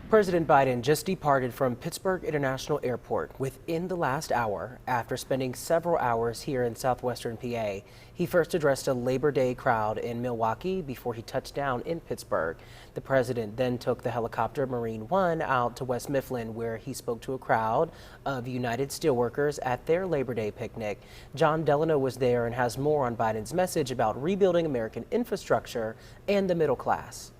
President Biden just departed from Pittsburgh International Airport within the last hour after spending several hours here in southwestern PA. He first addressed a Labor Day crowd in Milwaukee before he touched down in Pittsburgh. The president then took the helicopter Marine One out to West Mifflin, where he spoke to a crowd of United Steelworkers at their Labor Day picnic. John Delano was there and has more on Biden's message about rebuilding American infrastructure and the middle class.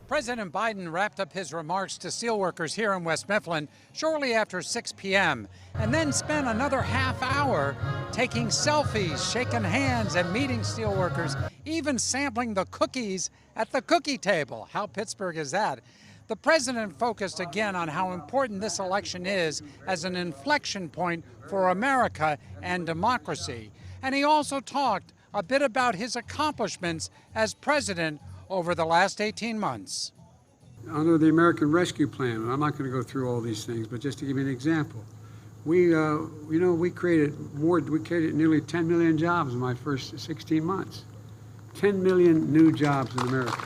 President Biden wrapped up his remarks to steelworkers here in West Mifflin shortly after 6 p.m. and then spent another half hour taking selfies, shaking hands, and meeting steelworkers, even sampling the cookies at the cookie table. How Pittsburgh is that? The president focused again on how important this election is as an inflection point for America and democracy. And he also talked a bit about his accomplishments as president over the last 18 months. Under the American Rescue Plan, and I'm not going to go through all these things, but just to give you an example, we created nearly 10 million jobs in my first 16 months. 10 million new jobs in America.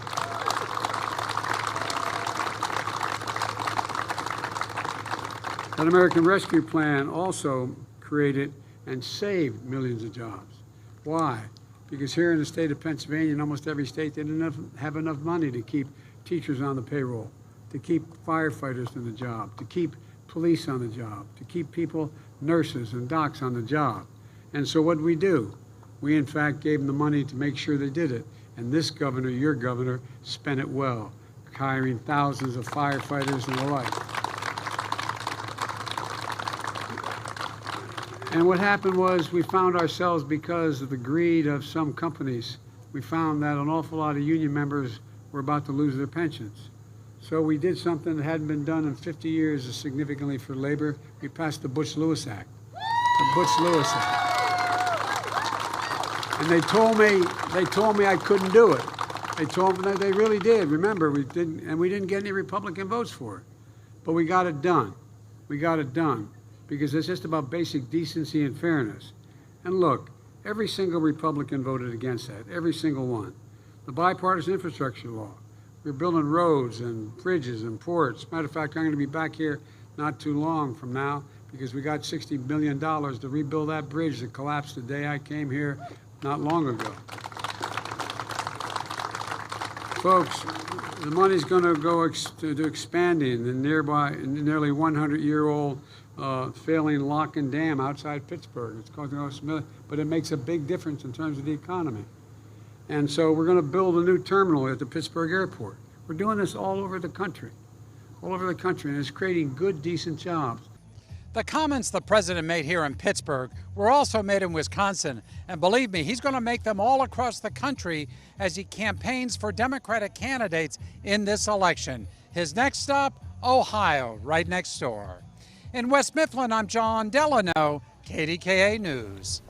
That American Rescue Plan also created and saved millions of jobs. Why? Because here in the state of Pennsylvania, in almost every state, they didn't have enough money to keep teachers on the payroll, to keep firefighters on the job, to keep police on the job, to keep people, nurses and docs on the job. And so what did we do? We in fact gave them the money to make sure they did it. And this governor, your governor, spent it well, hiring thousands of firefighters and the like. And what happened was we found ourselves, because of the greed of some companies, we found that an awful lot of union members were about to lose their pensions. So we did something that hadn't been done in 50 years significantly for labor. We passed the Butch-Lewis Act. The Butch-Lewis Act. And they told me I couldn't do it. They told me, they really did. Remember, we didn't get any Republican votes for it. But we got it done. We got it done. Because it's just about basic decency and fairness. And look, every single Republican voted against that, every single one. The bipartisan infrastructure law. We're building roads and bridges and ports. Matter of fact, I'm going to be back here not too long from now because we got $60 billion to rebuild that bridge that collapsed the day I came here not long ago. Folks, the money's going to go to expanding the nearly 100-year-old failing lock and dam outside Pittsburgh. It's costing us millions, but it makes a big difference in terms of the economy. And so we're going to build a new terminal at the Pittsburgh airport. We're doing this all over the country, and it's creating good, decent jobs. The comments the president made here in Pittsburgh were also made in Wisconsin, and believe me, he's going to make them all across the country as he campaigns for Democratic candidates in this election. His next stop, Ohio, right next door. In West Mifflin, I'm John Delano, KDKA News.